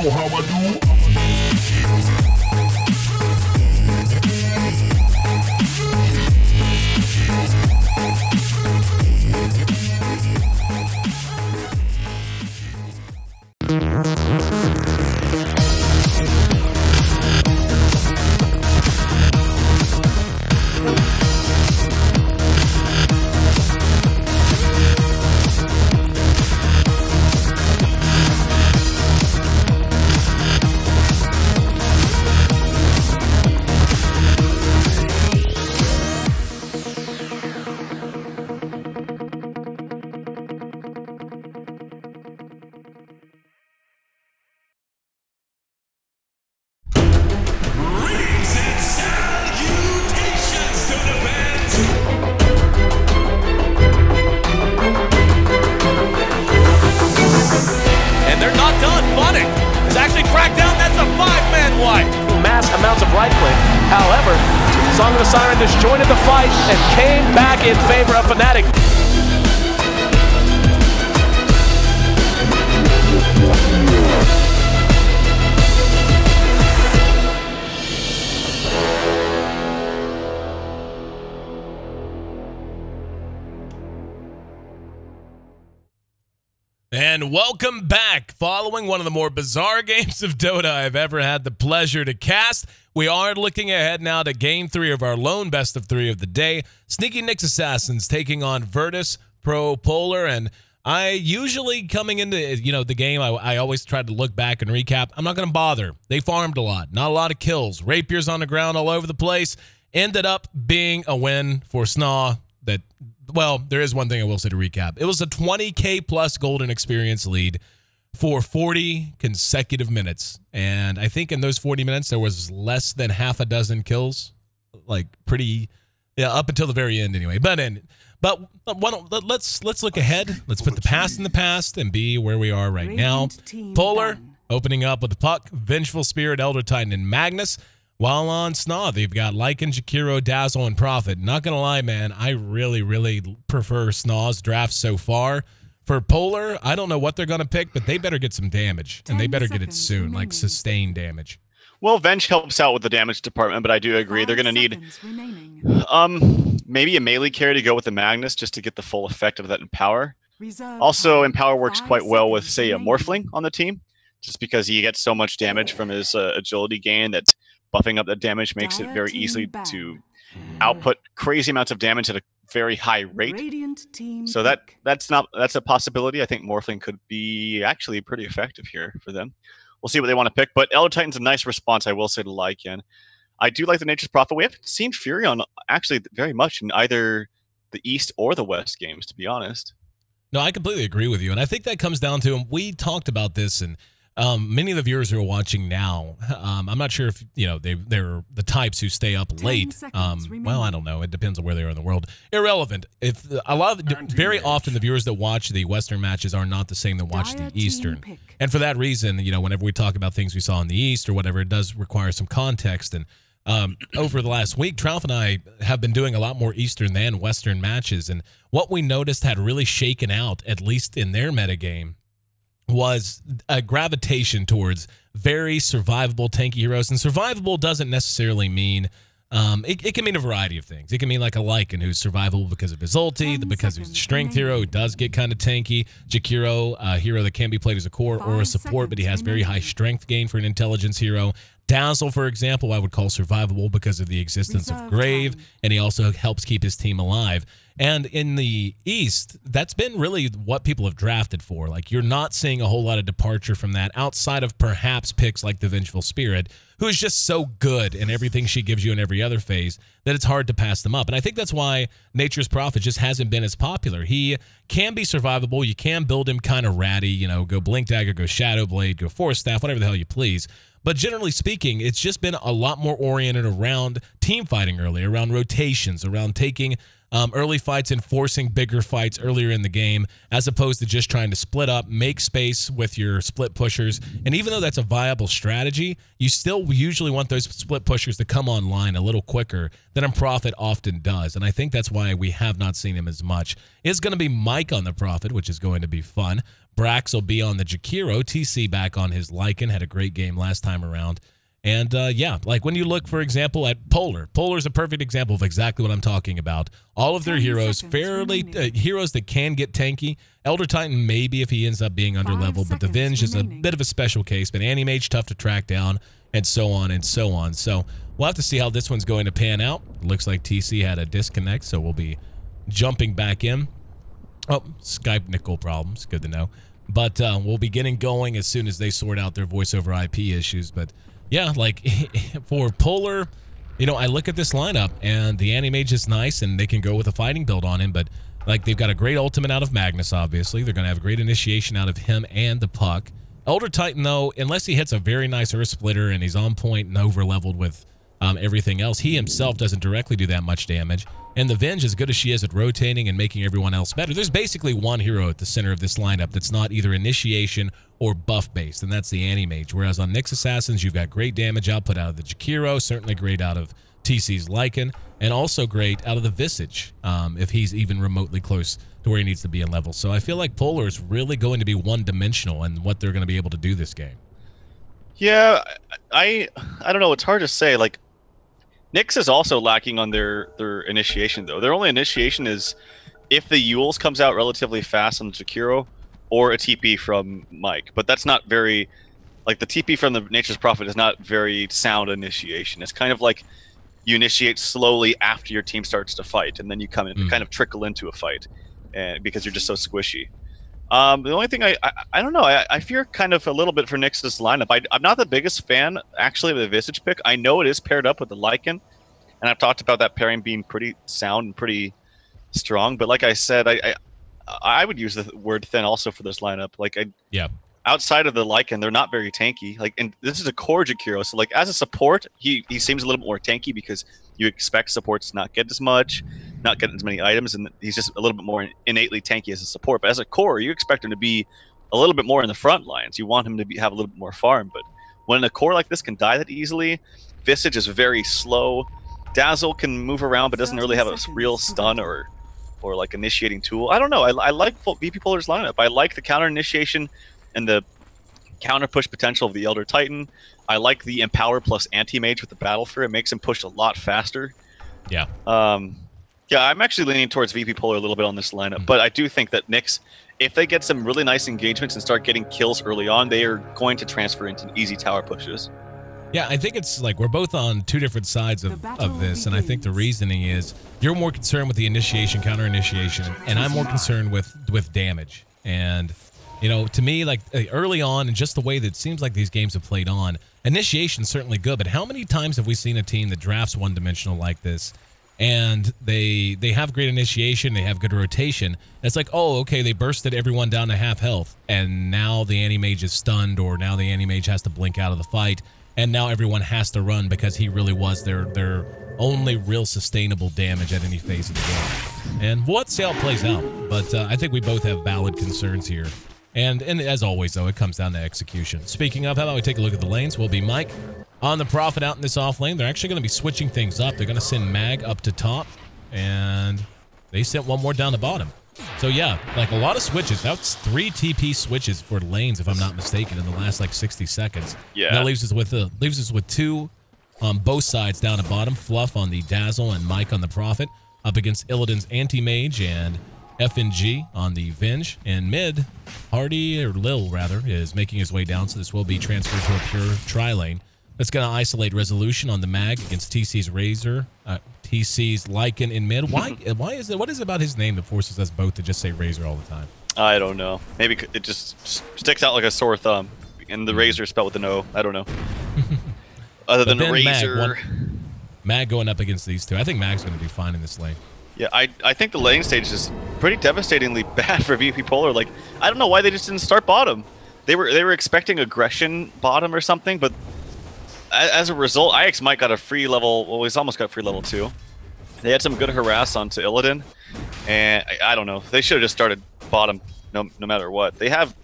know how I do. Amounts of right click. However, Song of the Siren disjointed the fight and came back in favor of Fnatic. And welcome back. Following one of the more bizarre games of Dota I've ever had the pleasure to cast, we are looking ahead now to Game 3 of our lone best of 3 of the day. Sneaky Nyx Assassins taking on VP.Polar, and I usually coming into the game, I always try to look back and recap. I'm not going to bother. They farmed a lot. Not a lot of kills. Rapiers on the ground all over the place. Ended up being a win for SNA that... Well, there is one thing I will say to recap. It was a 20K plus golden experience lead for 40 consecutive minutes. And I think in those 40 minutes, there was less than half a dozen kills. Like pretty, yeah, up until the very end anyway. But let's look ahead. Let's put the past in the past and be where we are right now. Polar opening up with the puck, Vengeful Spirit, Elder Titan, and Magnus. While on SNA, they've got Lycan, Jakiro, Dazzle, and Prophet. Not going to lie, man, I really, really prefer SNA's draft so far. For Polar, I don't know what they're going to pick, but they better get some damage, and they better get it soon, like sustained damage. Well, Venge helps out with the damage department, but I do agree they're going to need maybe a melee carry to go with the Magnus just to get the full effect of that Empower. Also, Empower works quite well with, say, a Morphling on the team, just because he gets so much damage from his agility gain that buffing up that damage makes it very easy to output crazy amounts of damage at a very high rate. So that's a possibility. I think Morphling could be actually pretty effective here for them. We'll see what they want to pick. But Elder Titan's a nice response, I will say, to Lycan. I do like the Nature's Prophet. We haven't seen Furion actually very much in either the East or the West games, to be honest. No, I completely agree with you. And I think that comes down to, and we talked about this, and many of the viewers who are watching now, I'm not sure if, they're the types who stay up late. Well, I don't know. It depends on where they are in the world. Irrelevant. If very often the viewers that watch the Western matches are not the same that watch the Eastern. And for that reason, whenever we talk about things we saw in the East or whatever, it does require some context. And over the last week, Trouf and I have been doing a lot more Eastern than Western matches. And what we noticed had really shaken out, at least in their metagame, was a gravitation towards very survivable tanky heroes. And survivable doesn't necessarily mean, it can mean a variety of things. It can mean like a Lycan who's survivable because of his ulti, because he's a strength hero who does get kind of tanky. Jakiro, a hero that can be played as a core or a support, but he has very high strength gain for an intelligence hero. Dazzle, for example, I would call survivable because of the existence of Grave, and he also helps keep his team alive. And in the East, that's been really what people have drafted for. Like, you're not seeing a whole lot of departure from that outside of perhaps picks like the Vengeful Spirit, who is just so good in everything she gives you in every other phase that it's hard to pass them up. And I think that's why Nature's Prophet just hasn't been as popular. He can be survivable. You can build him kind of ratty, go Blink Dagger, go Shadow Blade, go Force Staff, whatever the hell you please. But generally speaking, it's just been a lot more oriented around team fighting early, around rotations, around taking early fights and forcing bigger fights earlier in the game, as opposed to just trying to split up, make space with your split pushers. And even though that's a viable strategy, you still usually want those split pushers to come online a little quicker than a Prophet often does. And I think that's why we have not seen him as much. It's going to be Mike on the Prophet, which is going to be fun. Brax will be on the Jakiro. TC back on his Lycan. Had a great game last time around. And, yeah, like when you look, for example, at Polar. Polar's a perfect example of exactly what I'm talking about. All of their heroes, fairly heroes that can get tanky. Elder Titan, maybe if he ends up being underleveled, but the Venge is a bit of a special case. But Anti-Mage, tough to track down, and so on and so on. So we'll have to see how this one's going to pan out. Looks like TC had a disconnect, so we'll be jumping back in. Oh, Skype nickel problems. Good to know. But we'll be getting going as soon as they sort out their voice over IP issues. But yeah, like for Polar, you know, I look at this lineup and the Anti-Mage is nice and they can go with a fighting build on him, but like they've got a great ultimate out of Magnus, obviously. They're going to have a great initiation out of him and the Puck. Elder Titan, though, unless he hits a very nice Earth Splitter and he's on point and over-leveled with everything else, he himself doesn't directly do that much damage. And the Venge, as good as she is at rotating and making everyone else better, there's basically one hero at the center of this lineup that's not either initiation or buff-based, and that's the Anti-Mage. Whereas on Nyx Assassins, you've got great damage output out of the Jakiro, certainly great out of TC's Lycan, and also great out of the Visage, if he's even remotely close to where he needs to be in level. So I feel like Polar is really going to be one-dimensional in what they're going to be able to do this game. Yeah, I don't know. It's hard to say. Like, Nyx is also lacking on their initiation, though. Their only initiation is if the Yules comes out relatively fast on the Jakiro, or a TP from Mike. But that's not very... Like, the TP from the Nature's Prophet is not very sound initiation. It's kind of like you initiate slowly after your team starts to fight, and then you come in, kind of trickle into a fight, and because you're just so squishy. The only thing I don't know, I fear kind of a little bit for Nyx's lineup. I'm not the biggest fan, actually, of the Visage pick. I know it is paired up with the Lycan, and I've talked about that pairing being pretty sound and pretty strong. But like I said, I would use the word thin also for this lineup. Like, outside of the Lycan, they're not very tanky. Like, and this is a core Jakiro, so like as a support, he seems a little bit more tanky because you expect supports to not get as much, not get as many items, and he's just a little bit more innately tanky as a support. But as a core, you expect him to be a little bit more in the front lines. You want him to have a little bit more farm. But when a core like this can die that easily, Visage is very slow. Dazzle can move around, but doesn't really have a real stun or like initiating tool. I don't know. I like VP.Polar's lineup. I like the counter initiation and the counter push potential of the Elder Titan. I like the Empower plus Anti-Mage with the Battle Fear. It makes him push a lot faster. Yeah. Yeah, I'm actually leaning towards VP.Polar a little bit on this lineup, but I do think that Nyx, if they get some really nice engagements and start getting kills early on, they are going to transfer into easy tower pushes. Yeah, I think it's like we're both on two different sides of this, and I think the reasoning is you're more concerned with the initiation, counter initiation, and I'm more concerned with damage. And you know, to me, like early on, and just the way that it seems like these games have played on, initiation's certainly good, but how many times have we seen a team that drafts one-dimensional like this, and they have great initiation, they have good rotation, and it's like, oh, okay, they bursted everyone down to half health, and now the Anti-Mage is stunned, or now the Anti-Mage has to blink out of the fight, and now everyone has to run because he really was their only real sustainable damage at any phase of the game. And we'll have to see how it plays out, but I think we both have valid concerns here. And as always, though, it comes down to execution. Speaking of, how about we take a look at the lanes? Will be Mike on the Prophet out in this off lane. They're actually going to be switching things up. They're going to send Mag up to top, and they sent one more down the bottom. So, yeah, like a lot of switches. That's 3 TP switches for lanes, if I'm not mistaken, in the last, like, 60 seconds. Yeah. And that leaves us with 2 on both sides down at bottom. Fluff on the Dazzle and Mike on the Prophet up against Illidan's Anti-Mage and FNG on the Venge. And mid, Hardy, or Lil rather, is making his way down, so this will be transferred to a pure tri-lane. That's going to isolate Resolution on the Mag against TC's Razor, TC's Lycan in mid. Why is it? What is it about his name that forces us both to just say Razor all the time? I don't know. Maybe it just sticks out like a sore thumb, and the Razor spelled with an O. I don't know. Other than Razor. Mag going up against these two. I think Mag's going to do fine in this lane. Yeah, I think the lane stage is pretty devastatingly bad for VP.Polar. Like, I don't know why they just didn't start bottom. They were expecting aggression bottom or something, but as a result, IX might got a free level. Well, he's almost got free level 2, They had some good harass onto Illidan, and I don't know. They should have just started bottom no matter what. They have...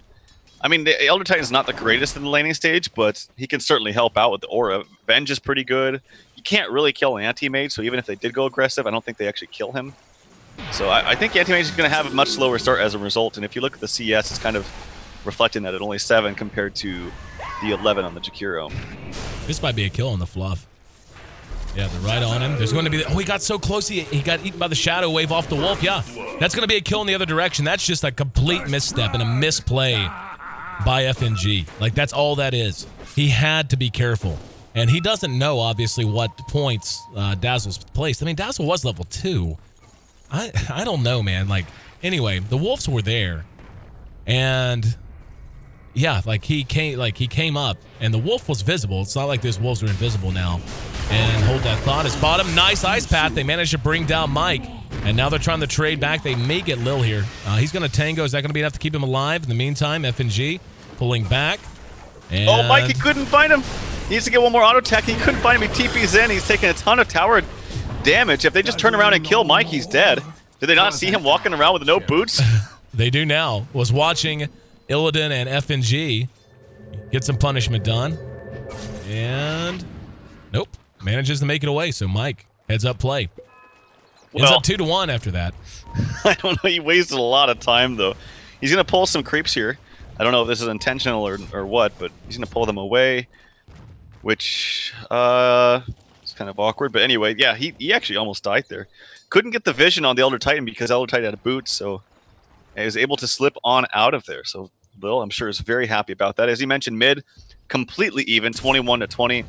I mean, the Elder Titan's not the greatest in the laning stage, but he can certainly help out with the aura. Venge is pretty good. You can't really kill an anti-mage, so even if they did go aggressive, I don't think they actually kill him. So I think anti-mage is going to have a much slower start as a result, and if you look at the CS, it's kind of reflecting that at only 7 compared to the 11 on the Jakiro. This might be a kill on the Fluff. Yeah, they're right on him. There's going to be... Oh, he got so close, he got eaten by the Shadow Wave off the Wolf. Yeah, that's going to be a kill in the other direction. That's just a complete misstep and a misplay by FNG. Like, that's all that is. He had to be careful. And he doesn't know, obviously, what points Dazzle's placed. I mean, Dazzle was level 2. I don't know, man. Like, anyway, the Wolves were there. And, yeah, like, he came up, and the Wolf was visible. It's not like those Wolves are invisible now. And hold that thought. His bottom, nice Ice Path. They managed to bring down Mike. And now they're trying to trade back. They may get Lil here. He's going to tango. Is that going to be enough to keep him alive? In the meantime, FNG pulling back. And oh, Mike, he couldn't find him. He needs to get one more auto attack. He couldn't find him. He TP's in. He's taking a ton of tower damage. If they just turn around and kill Mike, he's dead. Did they not see him walking around with no boots? They do now. Was watching Illidan and FNG get some punishment done. And nope. Manages to make it away. So Mike heads up play. Ends up 2-1 after that. I don't know. He wasted a lot of time, though. He's going to pull some creeps here. I don't know if this is intentional or what, but he's going to pull them away, which is kind of awkward. But anyway, yeah, he actually almost died there. Couldn't get the vision on the Elder Titan because Elder Titan had boots, so he was able to slip on out of there. So Lil, I'm sure, is very happy about that. As he mentioned, mid, completely even, 21-20,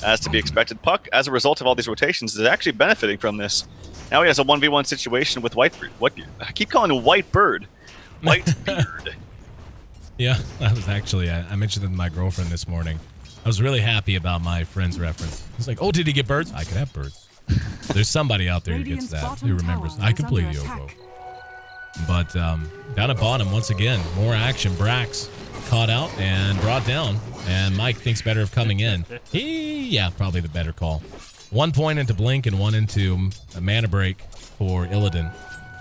as to be expected. Puck, as a result of all these rotations, is actually benefiting from this. Now he has a 1v1 situation with Whitebeard. I keep calling him Whitebird. Whitebeard. Yeah, that was actually, I mentioned it to my girlfriend this morning. I was really happy about my friend's reference. He's like, oh, did he get birds? I could have birds. There's somebody out there who gets that, who remembers. I completely Obo. But down at bottom, once again, more action. Brax caught out and brought down. And Mike thinks better of coming in. Yeah, probably the better call. 1 point into Blink and 1 into a mana break for Illidan.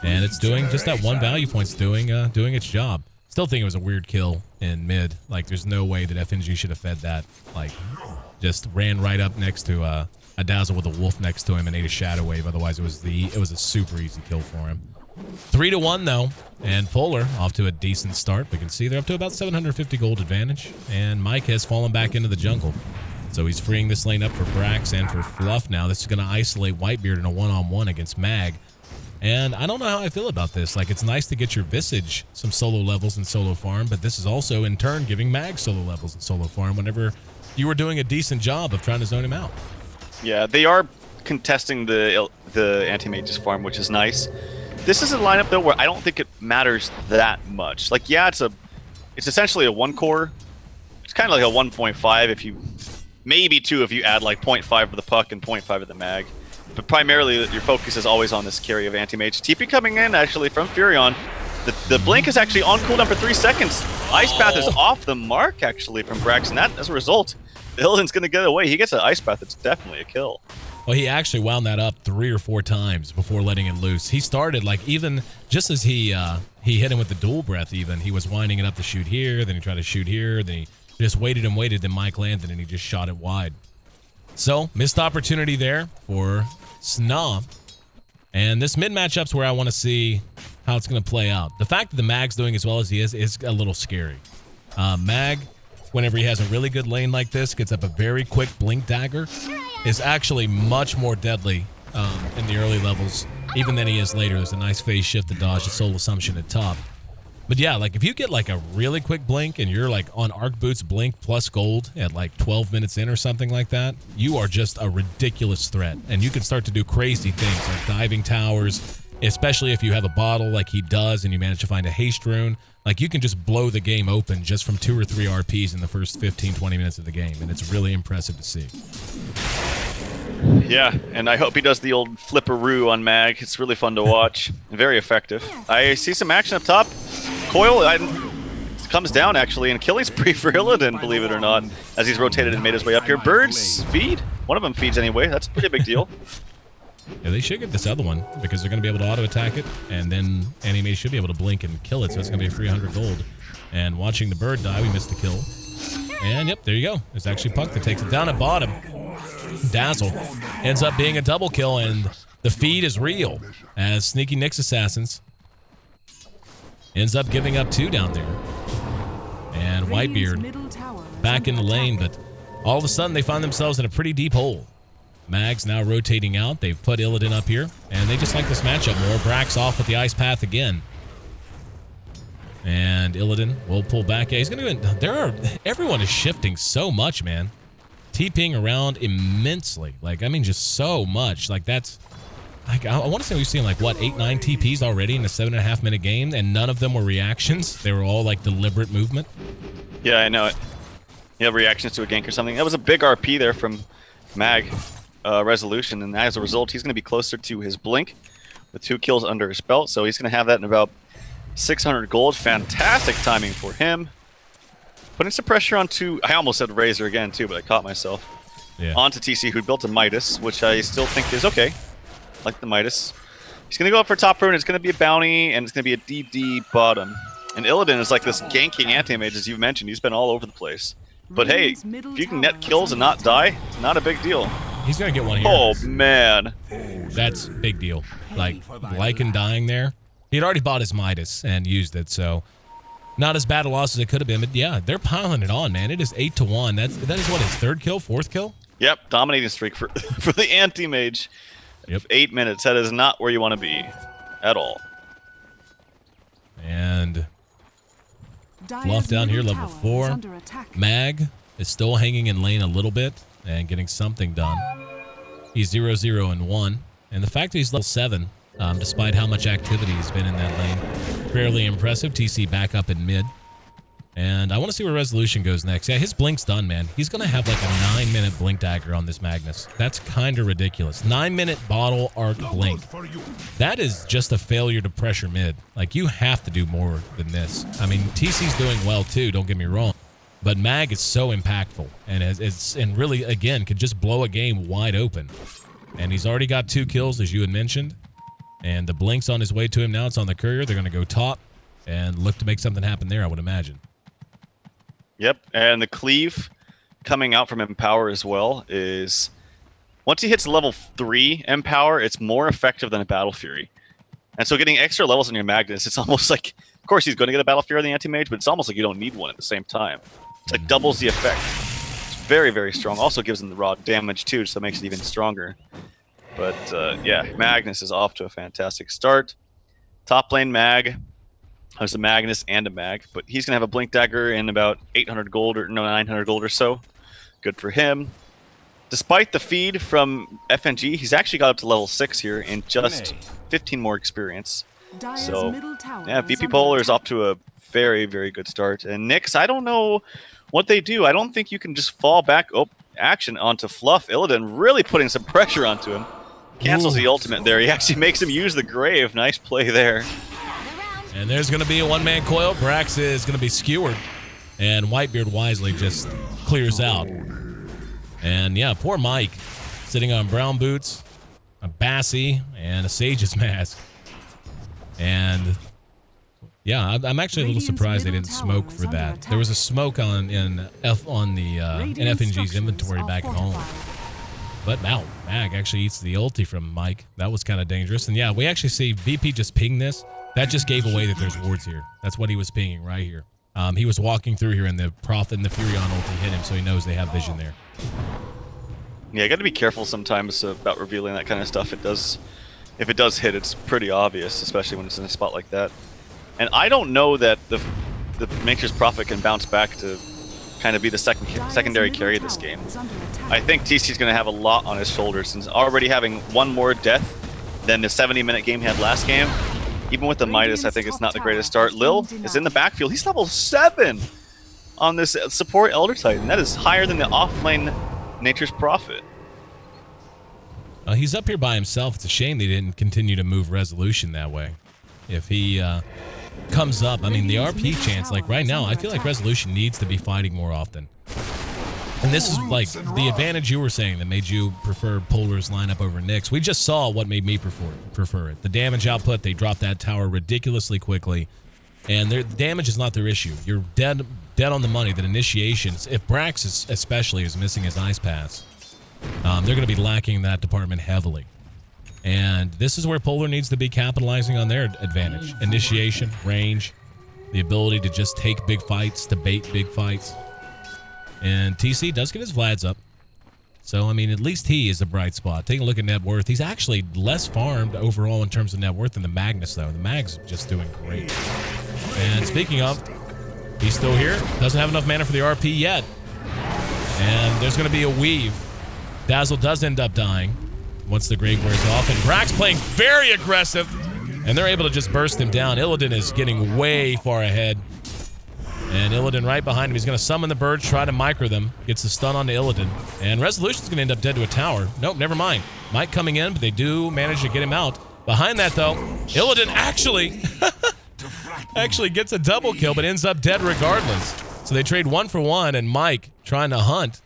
And it's doing, just that 1 value point's doing its job. Still think it was a weird kill in mid. Like, there's no way that FNG should have fed that. Like, just ran right up next to a Dazzle with a Wolf next to him and ate a Shadow Wave. Otherwise, it was a super easy kill for him. 3-1 though, and Polar off to a decent start. We can see they're up to about 750 gold advantage, and Mike has fallen back into the jungle. So he's freeing this lane up for Brax and for Fluff now. This is going to isolate Whitebeard in a one-on-one against Mag. And I don't know how I feel about this. Like, it's nice to get your Visage some solo levels in solo farm, but this is also, in turn, giving Mag solo levels in solo farm whenever you were doing a decent job of trying to zone him out. Yeah, they are contesting the anti-mage's farm, which is nice. This is a lineup, though, where I don't think it matters that much. Like, yeah, it's essentially a 1-core. It's kind of like a 1.5 if you... Maybe 2 if you add, like, 0.5 of the Puck and 0.5 of the Mag. But primarily, your focus is always on this carry of anti-mage. TP coming in, actually, from Furion. The Blink is actually on cooldown for 3 seconds. Ice Path is off the mark, actually, from Brax. And that, as a result, Illidan's going to get away. He gets an Ice Path. It's definitely a kill. Well, he actually wound that up 3 or 4 times before letting it loose. He started, like, even just as he hit him with the dual breath, even, he was winding it up to shoot here, then he tried to shoot here, then he just waited and waited, then Mike landed, and he just shot it wide. So, missed opportunity there for SNA. And this mid matchup's where I want to see how it's going to play out. The fact that the Mag's doing as well as he is a little scary. Mag, whenever he has a really good lane like this, gets up a very quick blink dagger, is actually much more deadly in the early levels, even than he is later. There's a nice phase shift to dodge the soul assumption at top. But yeah, like if you get like a really quick blink and you're like on Arc Boots blink plus gold at like 12 minutes in or something like that, you are just a ridiculous threat. And you can start to do crazy things like diving towers, especially if you have a bottle like he does and you manage to find a haste rune. Like you can just blow the game open just from 2 or 3 RPs in the first 15-20 minutes of the game. And it's really impressive to see. Yeah, and I hope he does the old flipperoo on Mag. It's really fun to watch. Very effective. I see some action up top. Coil comes down, actually, and killing spree for Illidan, believe it or not, as he's rotated and made his way up here. Birds feed. One of them feeds anyway. That's a pretty big deal. Yeah, they should get this other one because they're going to be able to auto-attack it, and then Anime should be able to blink and kill it, so it's going to be 300 gold. And watching the bird die, we missed the kill. And yep, there you go. There's actually Puck that takes it down at bottom. Dazzle ends up being a double kill, and the feed is real as Sneaky Nick's Assassins ends up giving up 2 down there. And Whitebeard back in the lane, but all of a sudden they find themselves in a pretty deep hole. Mag's now rotating out. They've put Illidan up here, and they just like this matchup more. Brax off with the Ice Path again. And Illidan will pull back. Yeah, he's going to... Everyone is shifting so much, man. TPing around immensely. Like, I mean, just so much. Like, that's... Like, I want to say we've seen, like, what, 8-9 TPs already in a 7.5-minute game, and none of them were reactions. They were all, like, deliberate movement. Yeah, I know it. You have reactions to a gank or something. That was a big RP there from Mag. Resolution, and as a result, he's going to be closer to his blink with 2 kills under his belt, so he's going to have that in about 600 gold. Fantastic timing for him. Putting some pressure onto... I almost said Razor again, too, but I caught myself. Yeah. Onto TC, who built a Midas, which I still think is okay. Like the Midas. He's going to go up for top rune. It's going to be a bounty, and it's going to be a DD bottom. And Illidan is like this ganking anti-mage, as you've mentioned. He's been all over the place. But hey, if you can net kills and not die, it's not a big deal. He's going to get one here. Oh, man. That's a big deal. Like, Lycan dying there. He'd already bought his Midas and used it, so not as bad a loss as it could have been. But yeah, they're piling it on, man. It is 8-1. That is what, his 3rd kill, 4th kill? Yep, dominating streak for the anti-mage. Yep. 8 minutes. That is not where you want to be at all. And Fluff down here, level 4. Mag is still hanging in lane a little bit and getting something done. He's 0-0-1. And the fact that he's level 7, despite how much activity he's been in that lane, fairly impressive. TC back up in mid. And I want to see where Resolution goes next. Yeah, his blink's done, man. He's going to have like a 9-minute blink dagger on this Magnus. That's kind of ridiculous. 9-minute bottle arc blink. That is just a failure to pressure mid. Like, you have to do more than this. I mean, TC's doing well too, don't get me wrong. But Mag is so impactful, and really, again, could just blow a game wide open. And he's already got 2 kills, as you had mentioned. And the blink's on his way to him now. It's on the courier. They're going to go top and look to make something happen there, I would imagine. Yep, and the cleave coming out from Empower as well is... Once he hits level 3 Empower, it's more effective than a Battle Fury. And so getting extra levels on your Magnus, it's almost like... Of course, he's going to get a Battle Fury on the Anti-Mage, but it's almost like you don't need one at the same time. It's like doubles the effect. It's very, very strong. Also gives him the raw damage too, so it makes it even stronger. But yeah, Magnus is off to a fantastic start. Top lane Mag has a Magnus and a Mag, but he's going to have a Blink Dagger in about 800 gold, or no, 900 gold or so. Good for him. Despite the feed from FNG, he's actually got up to level 6 here in just 15 more experience. So, yeah, VP.Polar is off to a very, very good start. And Nyx, I don't know what they do. I don't think you can just fall back action onto Fluff. Illidan really putting some pressure onto him. Cancels the ultimate there. He actually makes him use the Grave. Nice play there. And there's going to be a one-man coil. Brax is going to be skewered. And Whitebeard wisely just clears out. And yeah, poor Mike sitting on brown boots, a Bassie, and a Sage's mask. And yeah, I'm actually a little surprised they didn't smoke for that. There was a smoke in FNG's inventory back at home. But now, Mag actually eats the ulti from Mike. That was kind of dangerous. And yeah, we actually see VP just ping this. That just gave away that there's wards here. That's what he was pinging right here. He was walking through here, and the Prophet and the Furion ulti hit him, so he knows they have vision there. Yeah, you got to be careful sometimes about revealing that kind of stuff. If it does hit, it's pretty obvious, especially when it's in a spot like that. And I don't know that the Nature's Prophet can bounce back to kind of be the secondary carry of this game. I think TC's going to have a lot on his shoulders, since already having one more death than the 70-minute game he had last game. Even with the Midas, I think it's not the greatest start. Lil is in the backfield. He's level 7 on this support Elder Titan. That is higher than the offlane Nature's Prophet. He's up here by himself. It's a shame they didn't continue to move Resolution that way. If he comes up, I mean, the RP chance, like right now, I feel like Resolution needs to be fighting more often. And this is like the advantage you were saying that made you prefer Polar's lineup over Nick's. We just saw what made me prefer it. The damage output, they dropped that tower ridiculously quickly. And their damage is not their issue. You're dead on the money that initiations, if Brax especially is missing his Ice Pass, they're going to be lacking in that department heavily. And this is where Polar needs to be capitalizing on their advantage. Initiation, range, the ability to just take big fights, to bait big fights. And TC does get his Vlads up. So, I mean, at least he is a bright spot. Take a look at net worth. He's actually less farmed overall in terms of net worth than the Magnus, though. The Mag's just doing great. And speaking of, he's still here. Doesn't have enough mana for the RP yet. And there's going to be a weave. Dazzle does end up dying once the Grave wears off. And Brax playing very aggressive. And they're able to just burst him down. Illidan is getting way far ahead. And Illidan right behind him. He's going to summon the birds, try to micro them. Gets the stun onto Illidan. And Resolution's going to end up dead to a tower. Nope, never mind. Mike coming in, but they do manage to get him out. Behind that, though, Illidan actually gets a double kill, but ends up dead regardless. So they trade 1 for 1, and Mike trying to hunt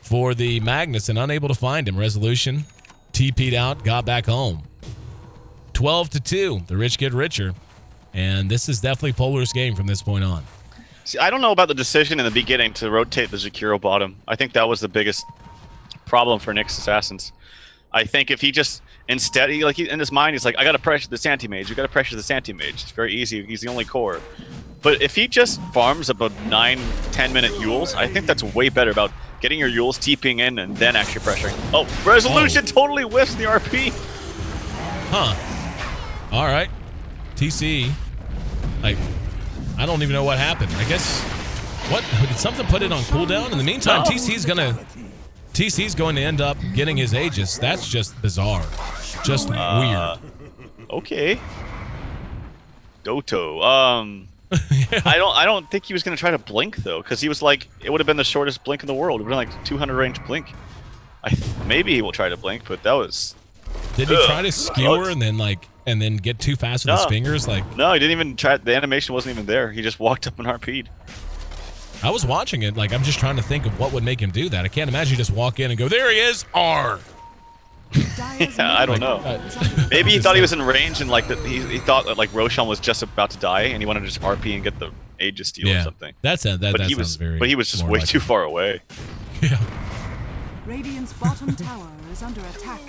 for the Magnus and unable to find him. Resolution TP'd out, got back home. 12-2. The rich get richer. And this is definitely Polar's game from this point on. See, I don't know about the decision in the beginning to rotate the Jakiro bottom. I think that was the biggest problem for Nick's Assassins. I think if he just instead, in his mind, he's like, I gotta pressure the Santi-Mage. You gotta pressure the Santi-Mage. It's very easy. He's the only core. But if he just farms about 9-10 minute Yules, I think that's way better about getting your Yules, TPing in, and then actually pressuring. Oh, Resolution totally whiffs the RP. Huh. All right. TC. I don't even know what happened. I guess, what, did something put it on cooldown? In the meantime, No. TC's going to end up getting his Aegis. That's just bizarre. Just weird. Okay. Doto. Yeah. I don't think he was gonna try to blink though, because he was like, it would have been the shortest blink in the world. It would have been like 200 range blink. Maybe he will try to blink, but that was. Did he try to skewer and then get too fast with his fingers? No, he didn't even try. The animation wasn't even there. He just walked up and RP'd. I was watching it. I'm just trying to think of what would make him do that. I can't imagine you just walk in and go, there he is, R. Yeah, I don't know. Maybe he thought he was in range and he thought that Roshan was just about to die and he wanted to just RP and get the Aegis steal or something. That sounds very. But he was just way too far away. Yeah. Radiant's bottom tower is under attack.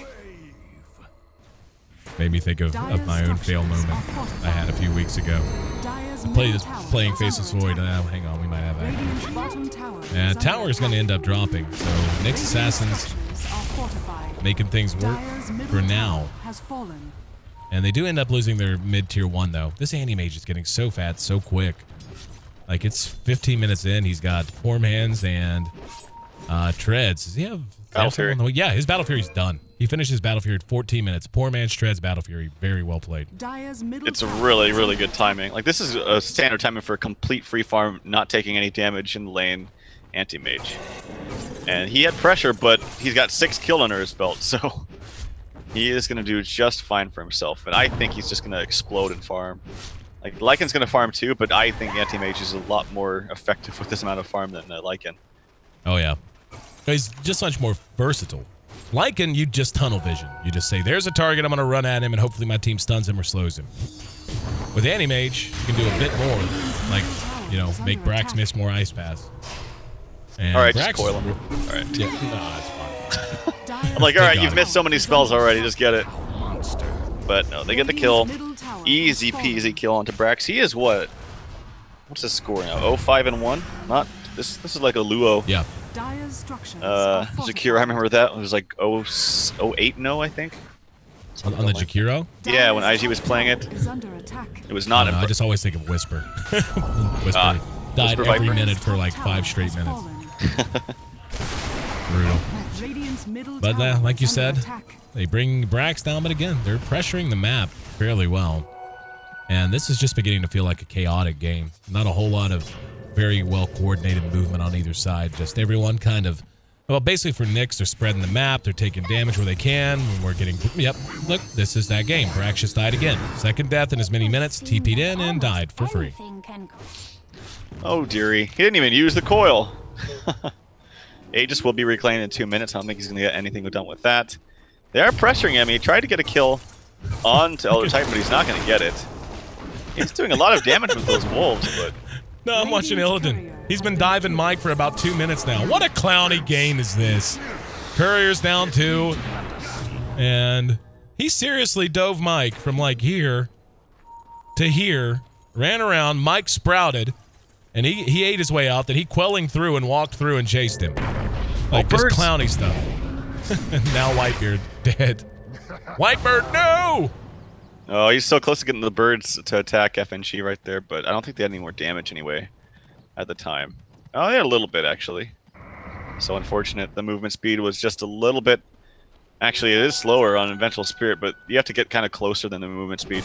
Made me think of my own fail moment I had a few weeks ago. Playing Faceless Void. Hang on, we might have that. And tower is going to end up dropping. So Nick's Assassins making things work for now. And they do end up losing their mid-tier 1, though. This Anti-Mage is getting so fat so quick. It's 15 minutes in. He's got Form Hands and Treads. Does he have Battle Fury? Yeah, his Battle Fury's done. He finished his Battle Fury at 14 minutes. Poor man's Treads Battle Fury. Very well played. It's a really, really good timing. This is a standard timing for a complete free farm, not taking any damage in lane Anti-Mage. And he had pressure, but he's got 6 kills under his belt, so he is going to do just fine for himself. And I think he's just going to explode and farm. Lycan's going to farm too, but I think Anti-Mage is a lot more effective with this amount of farm than Lycan. Oh, yeah. He's just much more versatile. Lycan, you just tunnel vision. You just say, there's a target, I'm going to run at him, and hopefully my team stuns him or slows him. With Anti-Mage, you can do a bit more. Make Brax miss more Ice Pass. And alright, Brax, just coil him. Alright. Yeah, no, it's fine. I'm alright, you've missed so many spells already, just get it. But no, they get the kill. Easy peasy kill onto Brax. He is what? What's his score now? 0-5-1? Not this is like a Luo. Yeah. Jakiro, I remember that. It was 0-8-0, I think. On the Jakiro? Yeah, when IG was playing it. It was not. I just always think of Whisper. Whisper died Whisper every Viper. minute for 5 straight minutes. Brutal. But like you said, they bring Brax down, but again, they're pressuring the map fairly well. And this is just beginning to feel like a chaotic game. Not a whole lot of very well coordinated movement on either side. Just everyone kind of, well, basically for Nyx, they're spreading the map. They're taking damage where they can. And we're getting, yep, look, this is that game. Brax just died again. Second death in as many minutes, TP'd in and died for free. Oh, dearie. He didn't even use the coil. Aegis will be reclaimed in 2 minutes. I don't think he's going to get anything done with that. They are pressuring him. He tried to get a kill onto Elder Titan, but he's not going to get it. He's doing a lot of damage with those wolves, but... No, I'm watching Illidan. He's been diving Mike for about 2 minutes now. What a clowny game is this? Courier's down 2. And he seriously dove Mike from like here to here. Ran around, Mike sprouted, and he ate his way out. Then he quelling through and walked through and chased him. Like just clowny stuff. And now Whitebeard dead. Whitebeard, no! Oh, he's so close to getting the birds to attack FNG right there, but I don't think they had any more damage anyway at the time. Oh, they had a little bit, actually. So unfortunate. The movement speed was just a little bit... Actually, it is slower on Eventual Spirit, but you have to get kind of closer than the movement speed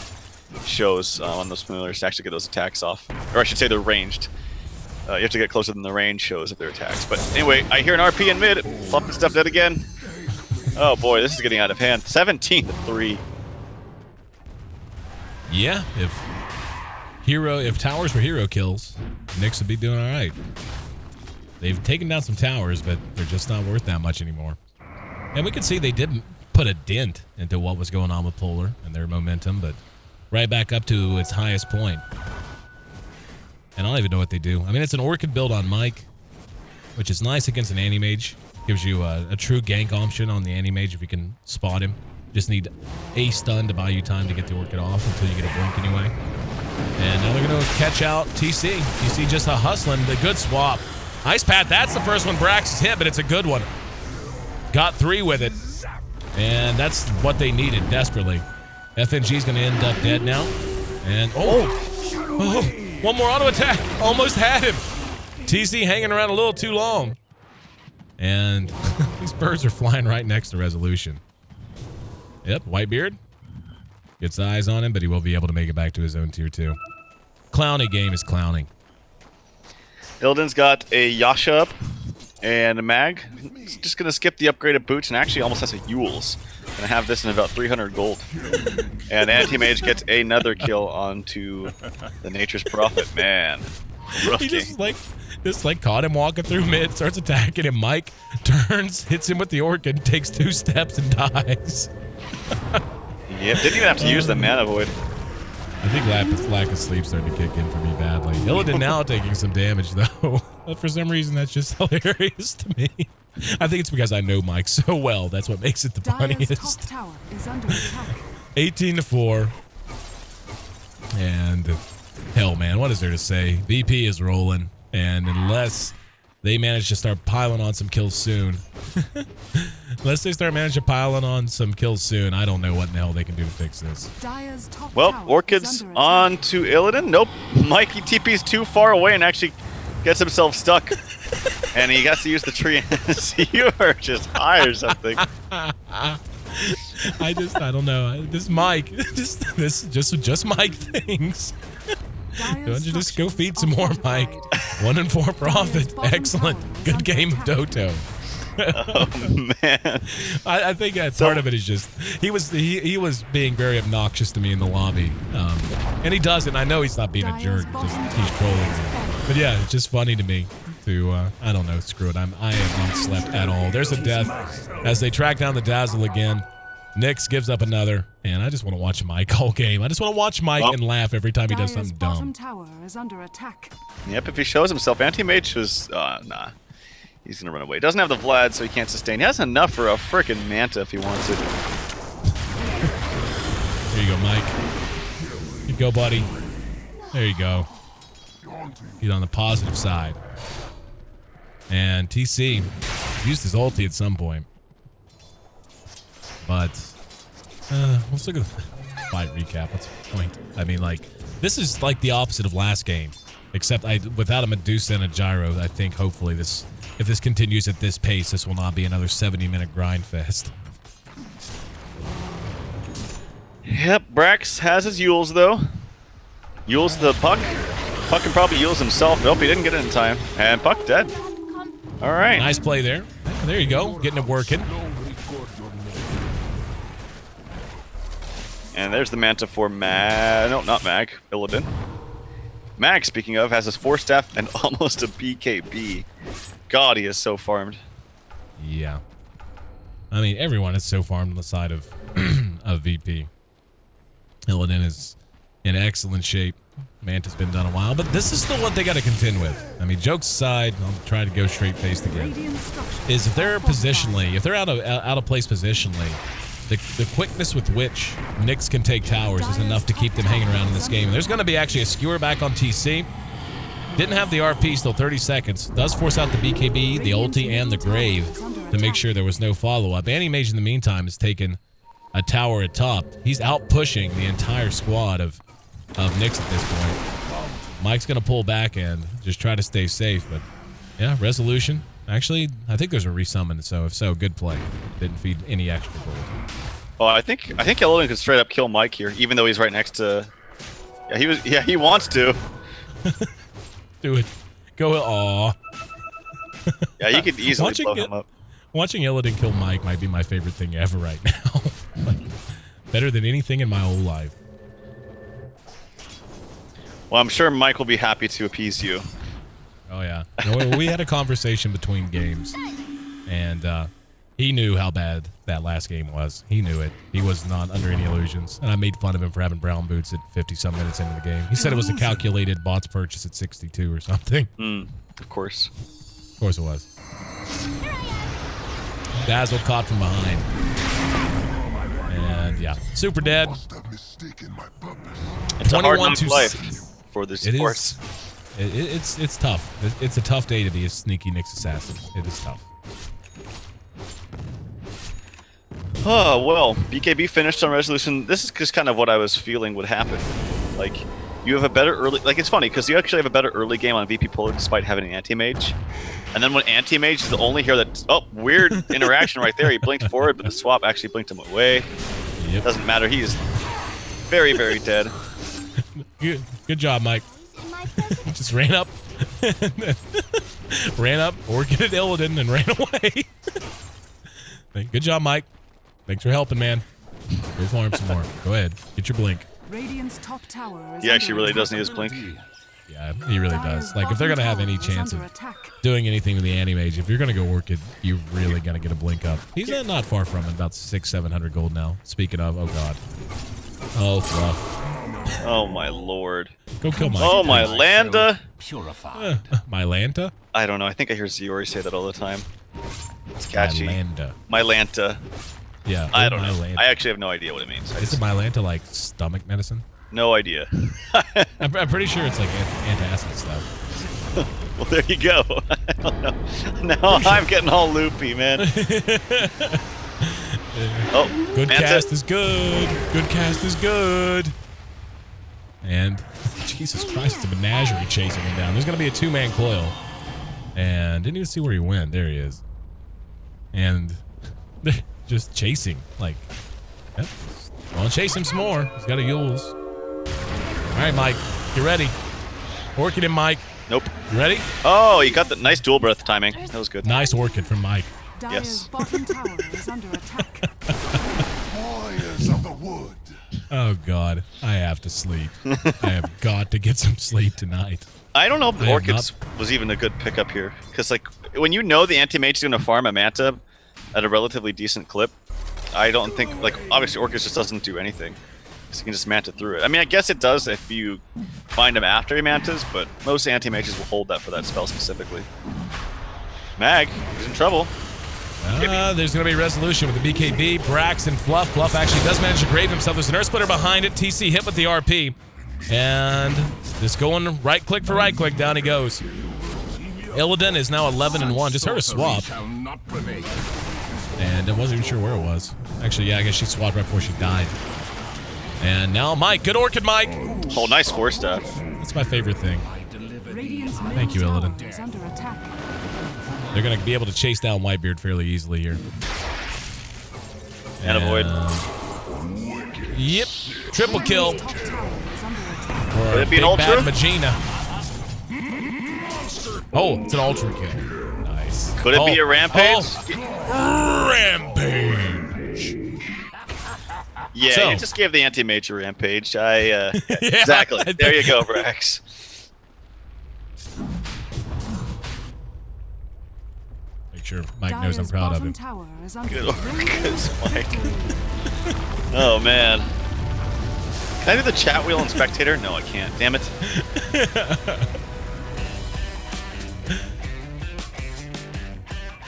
shows on those familiars to actually get those attacks off. Or I should say they're ranged. You have to get closer than the range shows of their attacks. But anyway, I hear an RP in mid. Fluffing stuff dead again. Oh boy, this is getting out of hand. 17-3. Yeah, if towers were hero kills, Nyx would be doing all right. They've taken down some towers, but they're just not worth that much anymore. And we can see they didn't put a dent into what was going on with Polar and their momentum, but right back up to its highest point. And I don't even know what they do. I mean, it's an Orchid build on Mike, which is nice against an Anti-Mage. Gives you a true gank option on the Anti-Mage if you can spot him. Just need a stun to buy you time to get the Orchid off until you get a blink anyway. And now they're going to catch out TC. TC just a hustling. The good swap. Ice Pat, that's the first one Brax has hit, but it's a good one. Got 3 with it. And that's what they needed desperately. FNG's going to end up dead now. And, oh, one more auto attack. Almost had him. TC hanging around a little too long. And these birds are flying right next to Resolution. Yep, Whitebeard. Gets eyes on him, but he will be able to make it back to his own tier 2. Clowny game is clowning. Illidan's got a Yasha up and a Mag. He's just going to skip the upgraded boots and actually almost has a Yules. Going to have this in about 300 gold. And Anti-Mage gets another kill onto the Nature's Prophet. Man, rough He game. just caught him walking through mid, starts attacking him. Mike turns, hits him with the Orchid, takes 2 steps and dies. Yep, didn't even have to use the Mana Void. I think lack of sleep started to kick in for me badly. Illidan now taking some damage though. But for some reason that's just hilarious to me. I think it's because I know Mike so well. That's what makes it the funniest. 18-4. And hell man, what is there to say? VP is rolling. And unless they manage to start piling on some kills soon. Unless they start managing to piling on some kills soon, I don't know what in the hell they can do to fix this. Well, Orchid's on to Illidan. Nope. Mikey TP's too far away and actually gets himself stuck. And he has to use the tree. You are just high or something. I don't know. This Mike, just Mike things. Don't you just go feed some more, Mike? 1-4 profit. Excellent. Good game of Doto. Oh man. I think part of it is just he was being very obnoxious to me in the lobby, and he does, and I know he's not being a jerk. Just he's trolling. But yeah, it's just funny to me. I don't know. Screw it. I have not slept at all. There's a death as they track down the Dazzle again. Nyx gives up another, and I just want to watch Mike all game. I just want to watch Mike and laugh every time he does something dumb. Tower is under attack. Yep, if he shows himself, Anti-Mage was nah. He's gonna run away. Doesn't have the Vlad, so he can't sustain. He has enough for a frickin' Manta if he wants it. There you go, Mike. Here you go, buddy. There you go. He's on the positive side. And TC used his ulti at some point. But let's look at the fight recap. What's the point? I mean, like, this is like the opposite of last game. Except without a Medusa and a Gyro, I think hopefully if this continues at this pace, this will not be another 70-minute grind fest. Yep, Brax has his Yules though. Yules the Puck. Puck can probably Yules himself. Nope, he didn't get it in time. And Puck dead. Alright. Nice play there. There you go. Getting it working. And there's the Manta for no, not Mag. Illidan. Mag, speaking of, has his 4 staff and almost a BKB. God, he is so farmed. Yeah. I mean, everyone is so farmed on the side of of VP. Illidan is in excellent shape. Manta's been done a while, but this is still what they got to contend with. I mean, jokes aside, I'll try to go straight faced again. Is if they're positionally, if they're out of place positionally, the quickness with which Nyx can take towers is enough to keep them hanging around in this game. And there's going to be actually a skewer back on TC. Didn't have the RP, still 30 seconds. Does force out the BKB, the ulti, and the Grave to make sure there was no follow-up. Anti-Mage in the meantime has taken a tower at top. He's out pushing the entire squad of Nyx at this point. Mike's going to pull back and just try to stay safe. But yeah, resolution. Actually, I think there's a resummon, so if so, good play. Didn't feed any extra gold. Oh, I think Illidan could straight up kill Mike here, even though he's right next to. Yeah, he wants to. Do it. Go. Aw. Yeah, you could easily blow him up. Watching Illidan kill Mike might be my favorite thing ever right now. Like, better than anything in my whole life. Well, I'm sure Mike will be happy to appease you. Oh, yeah. No, we had a conversation between games, and he knew how bad that last game was. He knew it. He was not under any illusions, and I made fun of him for having brown boots at 50-some minutes into the game. He said it was a calculated bots purchase at 62 or something. Of course. Of course it was. Dazzle caught from behind. And, yeah. Super dead. It's a hard knock life for the sports. It's tough. It's a tough day to be a sneaky Nyx assassin. It is tough. Oh, well, BKB finished on resolution. This is just kind of what I was feeling would happen. Like, you have a better early... Like, it's funny, because you actually have a better early game on VP.Polar despite having an anti-mage. And then when anti-mage is the only hero that... Oh, weird interaction right there. He blinked forward, but the swap actually blinked him away. Yep. Doesn't matter. He is very, very dead. Good job, Mike. Just ran up. Ran up, orchid at Illidan, and ran away. Good job, Mike. Thanks for helping, man. Go farm some more. Go ahead. Get your blink. Radiant's top tower is he actually really does need his blink. Yeah, he really does. Like, if they're going to have any chance of doing anything with the anti-mage, if you're going to go work it, you're really going to get a blink up. He's not far from it, about 600-700 gold now. Speaking of, oh god. Oh, fluff. Oh my lord. Go kill Mike. Oh, my Landa. Purified. My Lanta? I don't know. I think I hear Ziori say that all the time. It's catchy. My Lanta. Yeah. I don't know. I actually have no idea what it means. Is it my Lanta like stomach medicine? No idea. I'm pretty sure it's like antacid stuff. Well, there you go. I don't know. Now I'm getting all loopy, man. Oh, good cast is good. Good cast is good. And Jesus Christ, it's a menagerie chasing him down. There's going to be a two-man coil. And didn't even see where he went. There he is. And they're just chasing. Like, yeah. Well, chase him some more. He's got a Yules. All right, Mike. You ready? Orchid and Mike. Nope. You ready? Oh, you got the nice dual breath timing. That was good. Nice orchid from Mike. Yes. Bottom tower is under attack. Warriors of the wood. Oh, God. I have to sleep. I have got to get some sleep tonight. I don't know if Orchids was even a good pickup here. Because, like, when you know the anti-mage is going to farm a Manta at a relatively decent clip, I don't think, like, obviously Orchids just doesn't do anything. So you can just Manta through it. I mean, I guess it does if you find him after he Mantas, but most anti-mages will hold that for that spell specifically. Mag, he's in trouble. There's going to be resolution with the BKB, Brax, and Fluff. Fluff actually does manage to grave himself. There's an Earth Splitter behind it. TC hit with the RP. And just going right click for right click. Down he goes. Illidan is now 11-1. Just heard a swap. And I wasn't even sure where it was. Actually, yeah, I guess she swapped right before she died. And now Mike. Good Orchid, Mike. Oh, nice force stuff. That's my favorite thing. Thank you, Illidan. They're going to be able to chase down Whitebeard fairly easily here. And avoid. Yep. Triple kill. Could it be an ultra? Magina. Oh, it's an ultra kill. Nice. Could it be a rampage? Rampage. Yeah, so, you just gave the anti-mage a rampage. Yeah, exactly. There you go, Brax. Make sure Mike knows I'm proud of him. Good work, Mike. Oh, man. Can I do the chat wheel and spectator? No, I can't. Damn it.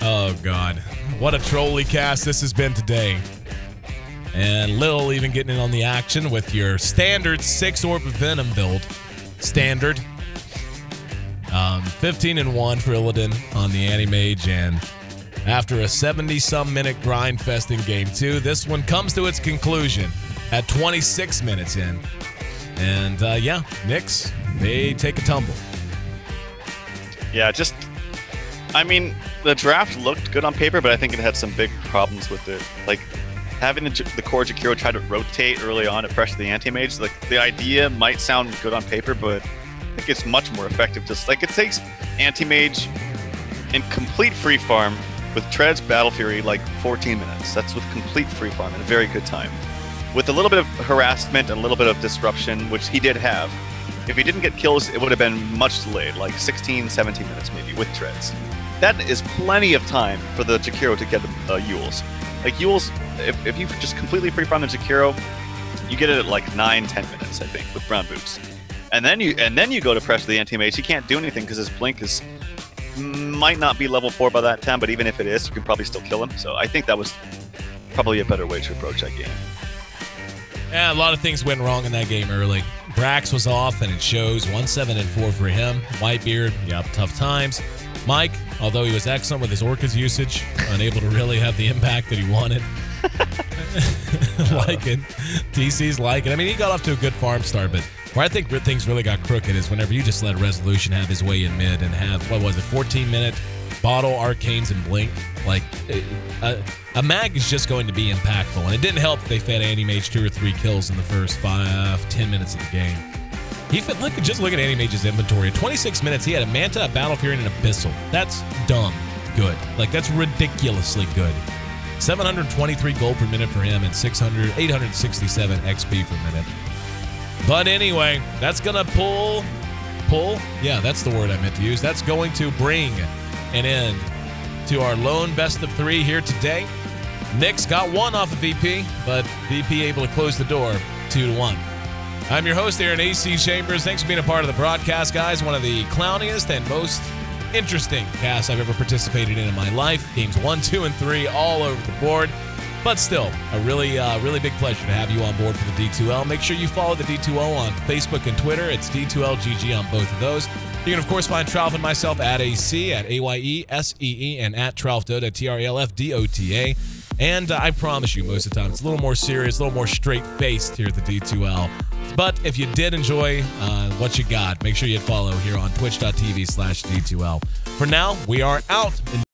Oh, God. What a trolly cast this has been today. And Lil even getting in on the action with your standard 6-orb Venom build. Standard. 15-1 for Illidan on the Anti-Mage, and after a 70-some minute grind fest in Game 2, this one comes to its conclusion at 26 minutes in. And, yeah, Nyx, they take a tumble. Yeah, just... I mean, the draft looked good on paper, but I think it had some big problems with it. Like, having the core Jakiro try to rotate early on to pressure the anti-mage, like, the idea might sound good on paper, but I think it's much more effective. Just like, it takes anti-mage in complete free farm with Tread's Battle Fury, like 14 minutes. That's with complete free farm in a very good time. With a little bit of harassment and a little bit of disruption, which he did have, if he didn't get kills, it would have been much delayed, like 16, 17 minutes maybe with Treads. That is plenty of time for the Jakiro to get Yules. Like Yules, if you just completely free farm the Jakiro, you get it at like 9, 10 minutes, I think, with brown boots. And then you go to pressure the anti-mage. He can't do anything because his blink might not be level 4 by that time, but even if it is, you can probably still kill him. So I think that was probably a better way to approach that game. Yeah, a lot of things went wrong in that game early. Brax was off, and it shows. 1-7-4 for him. Whitebeard, yep, tough times. Mike, although he was excellent with his Orca's usage, unable to really have the impact that he wanted. Lycan. TC's Lycan. I mean, he got off to a good farm start, but where I think things really got crooked is whenever you just let Resolution have his way in mid and have, 14-minute bottle, arcanes, and blink. Like, a mag is just going to be impactful, and it didn't help that they fed Anti-Mage 2 or 3 kills in the first 5-10 minutes of the game. Just look at Anti-Mage's inventory. At 26 minutes, he had a Manta, a Battle Fury, and an Abyssal. That's dumb good. Like, that's ridiculously good. 723 gold per minute for him and 867 XP per minute. But anyway, that's going to pull? Yeah, that's the word I meant to use. That's going to bring an end to our lone best of 3 here today. Nyx got 1 off of VP, but VP able to close the door 2-1. I'm your host, Aaron AC Chambers. Thanks for being a part of the broadcast, guys. One of the clowniest and most interesting casts I've ever participated in my life. Games 1, 2, and 3 all over the board. But still, a really big pleasure to have you on board for the D2L. Make sure you follow the D2L on Facebook and Twitter. It's D2LGG on both of those. You can, of course, find Tralf and myself at AC, at AYESEE, and at Tralfdota, TRALFDOTA. And I promise you, most of the time, it's a little more serious, a little more straight-faced here at the D2L. But if you did enjoy what you got, make sure you follow here on twitch.tv/D2L. For now, we are out.